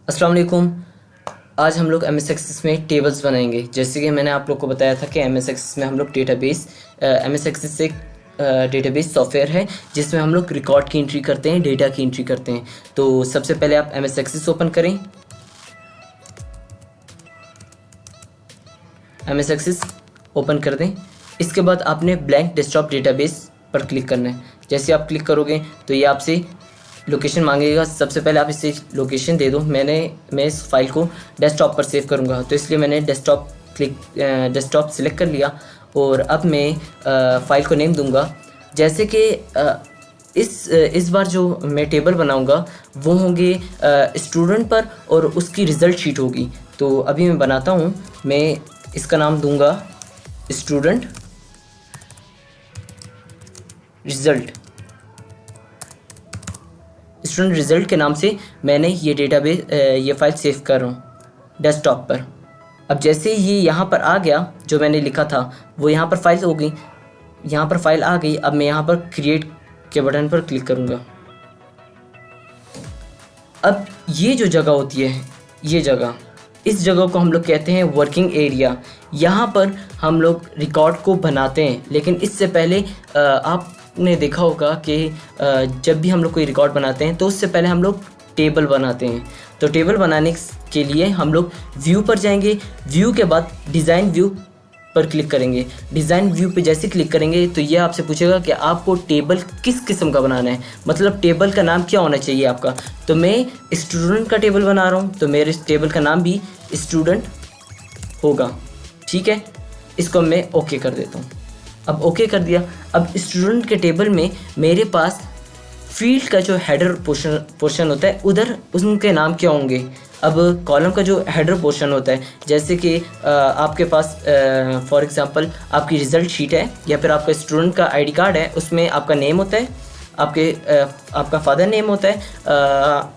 अस्सलाम वालेकुम। आज हम लोग एम एस एक्सेस में टेबल्स बनाएंगे। जैसे कि मैंने आप लोग को बताया था कि एम एस एक्सेस में हम लोग एम एस एक्सेस एक डेटाबेस सॉफ्टवेयर है जिसमें हम लोग रिकॉर्ड की एंट्री करते हैं, डेटा की एंट्री करते हैं। तो सबसे पहले आप एम एस एक्सेस ओपन करें। एम एस एक्सेस ओपन कर दें। इसके बाद आपने ब्लैंक डेस्कटॉप डेटाबेस पर क्लिक करना है। जैसे आप क्लिक करोगे तो ये आपसे लोकेशन मांगेगा। सबसे पहले आप इसे लोकेशन दे दो। मैं इस फाइल को डेस्कटॉप पर सेव करूँगा, तो इसलिए मैंने डेस्कटॉप सिलेक्ट कर लिया। और अब मैं फ़ाइल को नेम दूंगा। जैसे कि इस बार जो मैं टेबल बनाऊंगा वो होंगे स्टूडेंट पर और उसकी रिज़ल्ट शीट होगी। तो अभी मैं बनाता हूँ। मैं इसका नाम दूंगा स्टूडेंट रिज़ल्ट। स्टूडेंट रिज़ल्ट के नाम से मैंने ये फ़ाइल सेव कर रहा हूँ डेस्कटॉप पर। अब जैसे ही ये यहाँ पर आ गया, जो मैंने लिखा था वो यहाँ पर फाइल हो गई। यहाँ पर फाइल आ गई। अब मैं यहाँ पर क्रिएट के बटन पर क्लिक करूँगा। अब ये जो जगह होती है, इस जगह को हम लोग कहते हैं वर्किंग एरिया। यहाँ पर हम लोग रिकॉर्ड को बनाते हैं। लेकिन इससे पहले आपने देखा होगा कि जब भी हम लोग कोई रिकॉर्ड बनाते हैं तो उससे पहले हम लोग टेबल बनाते हैं। तो टेबल बनाने के लिए हम लोग व्यू पर जाएंगे। व्यू के बाद डिज़ाइन व्यू पर क्लिक करेंगे। डिज़ाइन व्यू पे जैसे क्लिक करेंगे तो ये आपसे पूछेगा कि आपको टेबल किस किस्म का बनाना है, मतलब टेबल का नाम क्या होना चाहिए आपका। तो मैं स्टूडेंट का टेबल बना रहा हूँ, तो मेरे इस टेबल का नाम भी स्टूडेंट होगा। ठीक है, इसको मैं ओके कर देता हूँ। अब ओके कर दिया। अब स्टूडेंट के टेबल में मेरे पास फील्ड का जो हेडर पोर्शन होता है उधर उनके नाम क्या होंगे। अब कॉलम का जो हेडर पोर्शन होता है, जैसे कि आपके पास फॉर एग्जांपल आपकी रिज़ल्ट शीट है या फिर आपका स्टूडेंट का आईडी कार्ड है, उसमें आपका नेम होता है, आपका फादर नेम होता है,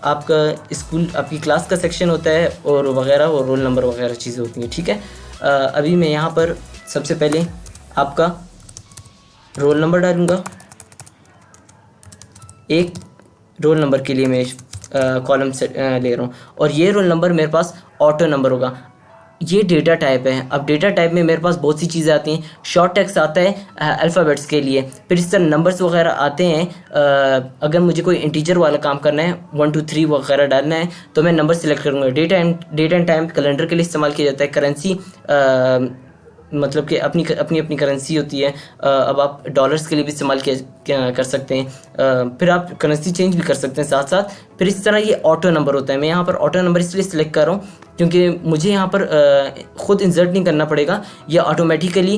आपका स्कूल आपकी क्लास का सेक्शन होता है और वगैरह, और रोल नंबर वगैरह चीज़ें होती हैं। ठीक है, अभी मैं यहाँ पर सबसे पहले आपका रोल नंबर डालूँगा। एक रोल नंबर के लिए मैं कॉलम से ले रहा हूँ और ये रोल नंबर मेरे पास ऑटो नंबर होगा। ये डेटा टाइप है। अब डेटा टाइप में मेरे पास बहुत सी चीज़ें आती हैं। शॉर्ट टेक्स्ट आता है अल्फ़ाबेट्स के लिए, फिर इस तरह नंबर्स वगैरह आते हैं। अगर मुझे कोई इंटीजर वाला काम करना है, 1 2 3 वगैरह डालना है, तो मैं नंबर सेलेक्ट करूँगा। डेट एंड टाइम कैलेंडर के लिए इस्तेमाल किया जाता है। करेंसी मतलब कि अपनी करेंसी होती है। अब आप डॉलर्स के लिए भी इस्तेमाल कर सकते हैं। फिर आप करेंसी चेंज भी कर सकते हैं साथ साथ। फिर इस तरह ये ऑटो नंबर होता है। मैं यहाँ पर ऑटो नंबर इसलिए सिलेक्ट कर रहा हूँ क्योंकि मुझे यहाँ पर ख़ुद इंसर्ट नहीं करना पड़ेगा, यह ऑटोमेटिकली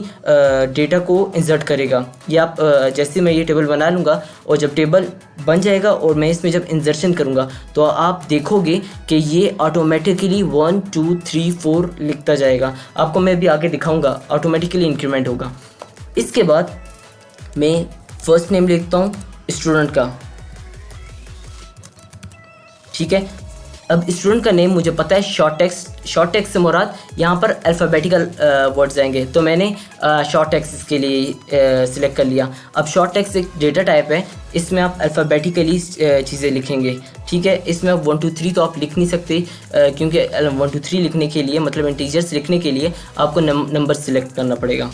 डेटा को इंसर्ट करेगा। ये आप जैसे मैं ये टेबल बना लूँगा और जब टेबल बन जाएगा और मैं इसमें जब इंसर्शन करूँगा तो आप देखोगे कि ये ऑटोमेटिकली 1 2 3 4 लिखता जाएगा। आपको मैं भी आगे दिखाऊँगा, ऑटोमेटिकली इंक्रीमेंट होगा। इसके बाद मैं फर्स्ट नेम लिखता हूँ स्टूडेंट का। ठीक है, अब स्टूडेंट का नेम मुझे पता है शॉर्ट टेक्स्ट से मुराद यहाँ पर अल्फ़ाबेटिकल वर्ड्स आएंगे, तो मैंने शॉर्ट टेक्स्ट के लिए सिलेक्ट कर लिया। अब शॉर्ट टेक्स्ट एक डेटा टाइप है, इसमें आप अल्फ़ाबेटिकली चीज़ें लिखेंगे। ठीक है, इसमें आप 1 2 3 तो आप लिख नहीं सकते क्योंकि 1 2 3 लिखने के लिए, मतलब इंटीजर्स लिखने के लिए आपको नंबर सिलेक्ट करना पड़ेगा।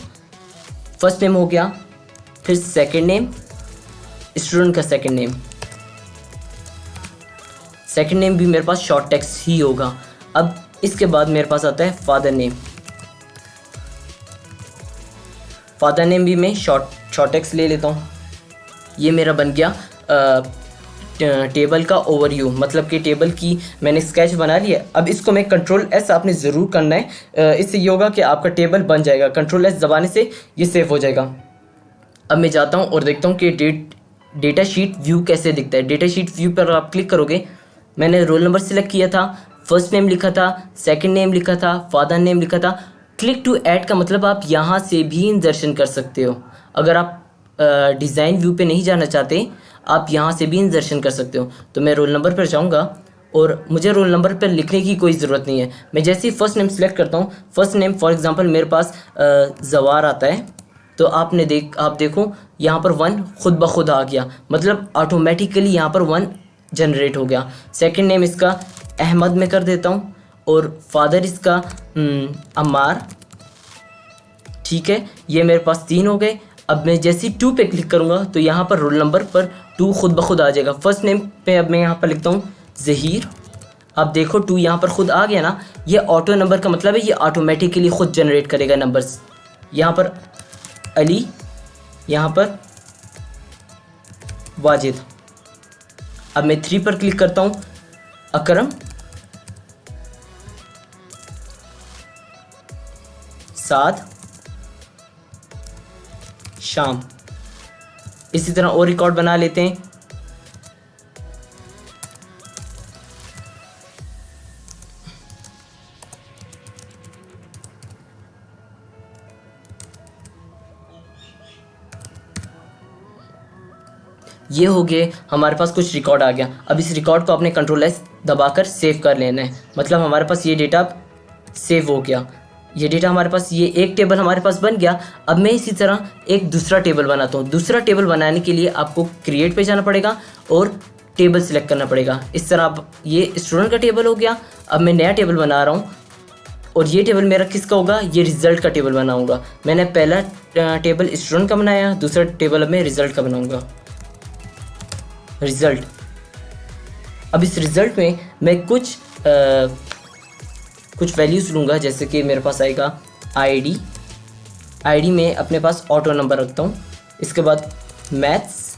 फर्स्ट नेम हो गया, फिर सेकेंड नेम, स्टूडेंट का सेकेंड नेम। सेकेंड नेम भी मेरे पास शॉर्ट टेक्स्ट ही होगा। अब इसके बाद मेरे पास आता है फादर नेम। फादर नेम भी मैं शॉर्ट टेक्स्ट ले लेता हूँ। ये मेरा बन गया टेबल का ओवरव्यू, मतलब कि टेबल की मैंने स्केच बना लिया। अब इसको मैं Ctrl+S आपने ज़रूर करना है, इससे ये होगा कि आपका टेबल बन जाएगा। Ctrl+S दबाने से ये सेव हो जाएगा। अब मैं जाता हूँ और देखता हूँ कि डेटा शीट व्यू कैसे दिखता है। डेटा शीट व्यू पर आप क्लिक करोगे। मैंने रोल नंबर सिलेक्ट किया था, फर्स्ट नेम लिखा था, सेकंड नेम लिखा था, फादर नेम लिखा था। क्लिक टू ऐड का मतलब आप यहाँ से भी इंसर्शन कर सकते हो। अगर आप डिज़ाइन व्यू पे नहीं जाना चाहते, आप यहाँ से भी इंसर्शन कर सकते हो। तो मैं रोल नंबर पर जाऊँगा और मुझे रोल नंबर पर लिखने की कोई ज़रूरत नहीं है। मैं जैसे ही फर्स्ट नेम सेलेक्ट करता हूँ, फर्स्ट नेम फॉर एग्ज़ाम्पल मेरे पास जवार आता है, तो आप देखो यहाँ पर 1 खुद ब खुद आ गया, मतलब ऑटोमेटिकली यहाँ पर 1 जनरेट हो गया। सेकंड नेम इसका अहमद में कर देता हूँ और फादर इसका अम्मार। ठीक है, ये मेरे पास 3 हो गए। अब मैं जैसे ही 2 पे क्लिक करूँगा तो यहाँ पर रोल नंबर पर 2 खुद ब खुद आ जाएगा। फर्स्ट नेम पे अब मैं यहाँ पर लिखता हूँ ज़हीर। अब देखो 2 यहाँ पर खुद आ गया ना। ये ऑटो नंबर का मतलब है ये ऑटोमेटिकली खुद जनरेट करेगा नंबर्स। यहाँ पर अली, यहाँ पर वाजिद। अब मैं 3 पर क्लिक करता हूँ अकरम, साद, शाम। इसी तरह और रिकॉर्ड बना लेते हैं। ये हो गए, हमारे पास कुछ रिकॉर्ड आ गया। अब इस रिकॉर्ड को अपने कंट्रोल एस दबाकर सेव कर लेना है। मतलब हमारे पास ये डेटा सेव हो गया। ये डेटा हमारे पास, ये एक टेबल हमारे पास बन गया। अब मैं इसी तरह एक दूसरा टेबल बनाता हूँ। दूसरा टेबल बनाने के लिए आपको क्रिएट पे जाना पड़ेगा और टेबल सेलेक्ट करना पड़ेगा। इस तरह आप, ये स्टूडेंट का टेबल हो गया। अब मैं नया टेबल बना रहा हूँ और ये टेबल मेरा किसका होगा, ये रिजल्ट का टेबल बनाऊँगा। मैंने पहला टेबल स्टूडेंट का बनाया, दूसरा टेबल अब मैं रिजल्ट का बनाऊँगा, रिजल्ट। अब इस रिजल्ट में मैं कुछ वैल्यूज़ लूँगा। जैसे कि मेरे पास आएगा आईडी में अपने पास ऑटो नंबर रखता हूँ। इसके बाद मैथ्स,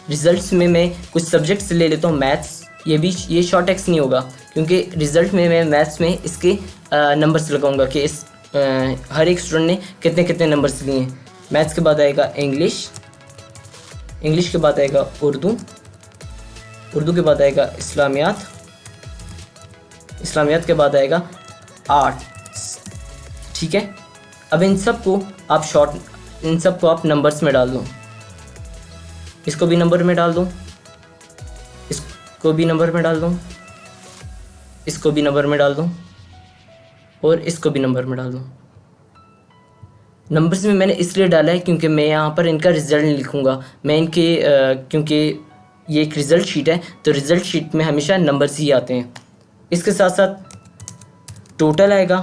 रिजल्ट्स में मैं कुछ सब्जेक्ट्स ले लेता हूँ। मैथ्स, ये शॉर्ट टेक्स्ट नहीं होगा क्योंकि रिजल्ट में मैं मैथ्स में इसके नंबर्स लगाऊंगा कि इस हर एक स्टूडेंट ने कितने कितने नंबर्स लिए हैं। मैथ्स के बाद आएगा इंग्लिश के बाद आएगा उर्दू के बाद आएगा इस्लामियात के बाद आएगा आर्ट्स। ठीक है, अब इन सबको आप नंबर्स में डाल दो। इसको भी नंबर में डाल दूँ, इसको भी नंबर में डाल दूँ, इसको भी नंबर में डाल दूँ और इसको भी नंबर में डाल दूँ। नंबर्स में मैंने इसलिए डाला है क्योंकि मैं यहाँ पर इनका रिज़ल्ट नहीं लिखूँगा। मैं इनके क्योंकि ये एक रिज़ल्ट शीट है तो रिज़ल्ट शीट में हमेशा नंबर्स ही आते हैं। इसके साथ साथ टोटल आएगा।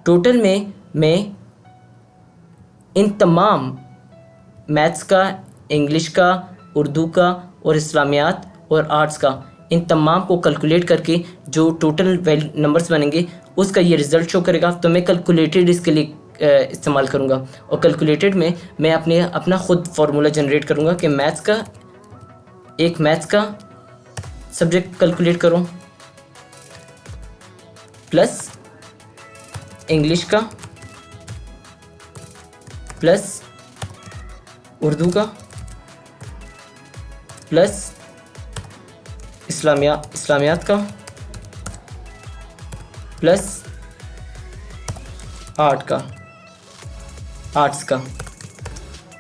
टोटल में मैं इन तमाम मैथ्स का, इंग्लिश का, उर्दू का और इस्लामियात और आर्ट्स का, इन तमाम को कैलकुलेट करके जो टोटल नंबर्स बनेंगे उसका ये रिज़ल्ट शो करेगा। तो मैं कैलकुलेटेड इसके लिए इस्तेमाल करूँगा और कैलकुलेटेड में मैं अपना ख़ुद फार्मूला जनरेट करूँगा कि मैथ्स का सब्जेक्ट कैलकुलेट करूँ प्लस इंग्लिश का प्लस उर्दू का प्लस इस्लामियात का प्लस आर्ट्स का।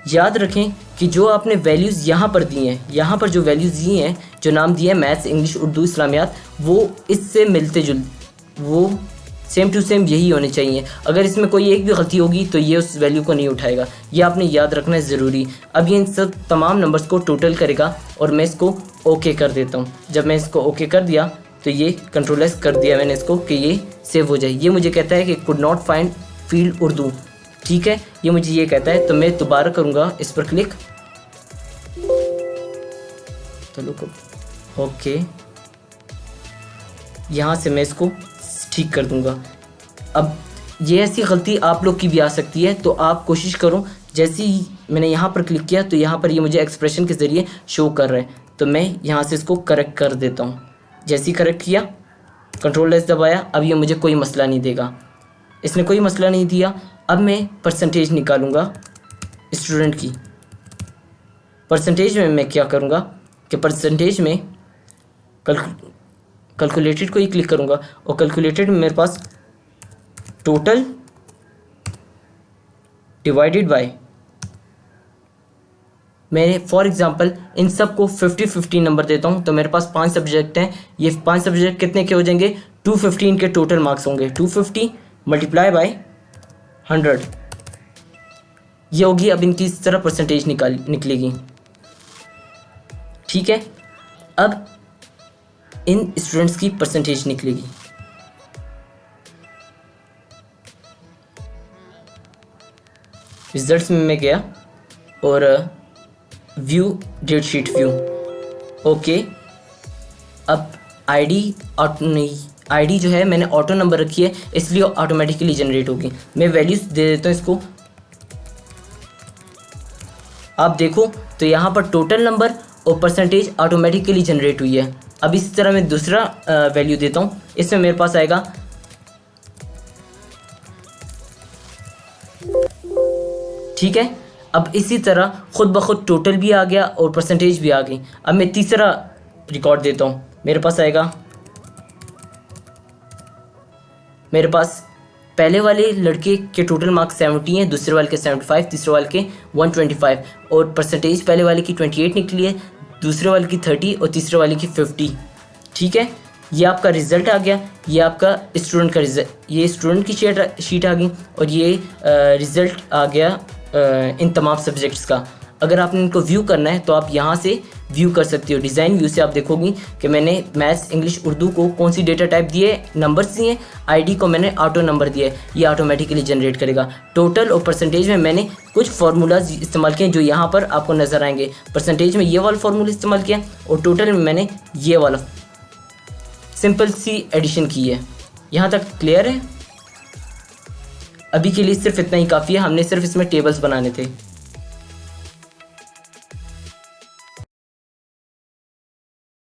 याद रखें कि जो आपने वैल्यूज़ यहाँ पर दी हैं, यहाँ पर जो वैल्यूज़ दी हैं, जो नाम दिए हैं मैथ्स, इंग्लिश, उर्दू, इस्लामियात, वो इससे मिलते वो सेम टू सेम यही होने चाहिए। अगर इसमें कोई एक भी गलती होगी तो ये उस वैल्यू को नहीं उठाएगा। ये आपने याद रखना है ज़रूरी। अब ये इन सब तमाम नंबर्स को टोटल करेगा और मैं इसको ओके कर देता हूँ। जब मैं इसको ओके कर दिया तो ये कंट्रोल एस कर दिया मैंने इसको कि ये सेव हो जाए। ये मुझे कहता है कि could not find field Urdu. ठीक है, ये मुझे ये कहता है तो मैं दोबारा करूँगा इस पर क्लिक। चलो ओके, यहाँ से मैं इसको ठीक कर दूंगा। अब ये ऐसी गलती आप लोग की भी आ सकती है तो आप कोशिश करो। जैसे ही मैंने यहाँ पर क्लिक किया तो यहाँ पर ये मुझे एक्सप्रेशन के ज़रिए शो कर रहे हैं तो मैं यहाँ से इसको करेक्ट कर देता हूँ। जैसे ही करेक्ट किया, कंट्रोल एस दबाया, अब ये मुझे कोई मसला नहीं देगा। इसने कोई मसला नहीं दिया। अब मैं परसेंटेज निकालूंगा स्टूडेंट की। परसेंटेज में मैं क्या करूँगा कि परसेंटेज में कैलकुलेटेड को ही क्लिक करूँगा और कैलकुलेटेड में मेरे पास टोटल डिवाइडेड बाय, मैं फॉर एग्जांपल इन सब को 50-50 नंबर देता हूँ। तो मेरे पास 5 सब्जेक्ट हैं। ये 5 सब्जेक्ट कितने के हो जाएंगे, 215 के टोटल मार्क्स होंगे। 250 मल्टीप्लाई बाय 100, ये होगी। अब इनकी इस तरह परसेंटेज निकलेगी। ठीक है, अब इन स्टूडेंट्स की परसेंटेज निकलेगी। रिजल्ट्स में मैं गया और view date sheet view, okay. अब आईडी जो है मैंने ऑटो नंबर रखी है, इसलिए ऑटोमेटिकली जनरेट होगी। मैं वैल्यूज दे देता हूँ इसको। आप देखो तो यहाँ पर टोटल नंबर और परसेंटेज ऑटोमेटिकली जनरेट हुई है। अब इसी तरह मैं दूसरा वैल्यू देता हूँ, इसमें मेरे पास आएगा ठीक है। अब इसी तरह खुद ब खुद टोटल भी आ गया और परसेंटेज भी आ गई। अब मैं तीसरा रिकॉर्ड देता हूँ, मेरे पास आएगा, मेरे पास पहले वाले लड़के के टोटल मार्क्स 70 हैं, दूसरे वाले के 75, तीसरे वाले के 125 और परसेंटेज पहले वाले की 28 निकली है, दूसरे वाले की 30 और तीसरे वाले की 50। ठीक है, ये आपका रिज़ल्ट आ गया। ये आपका स्टूडेंट का रिज़ल्ट, ये स्टूडेंट की शीट आ गई और ये रिज़ल्ट आ गया इन तमाम सब्जेक्ट्स का। अगर आपने इनको व्यू करना है तो आप यहाँ से व्यू कर सकते हो। डिज़ाइन व्यू से आप देखोगी कि मैंने मैथ्स, इंग्लिश, उर्दू को कौन सी डेटा टाइप दिए, नंबर्स दिए, आईडी को मैंने ऑटो नंबर दिए, ये ऑटोमेटिकली जनरेट करेगा। टोटल और परसेंटेज में मैंने कुछ फार्मूलाज इस्तेमाल किए जो यहाँ पर आपको नज़र आएंगे। परसेंटेज में ये वाला फार्मूला इस्तेमाल किया और टोटल में मैंने ये वाला सिंपल सी एडिशन की है। यहाँ तक क्लियर है? अभी के लिए सिर्फ इतना ही काफ़ी है, हमने सिर्फ इसमें टेबल्स बनाने थे।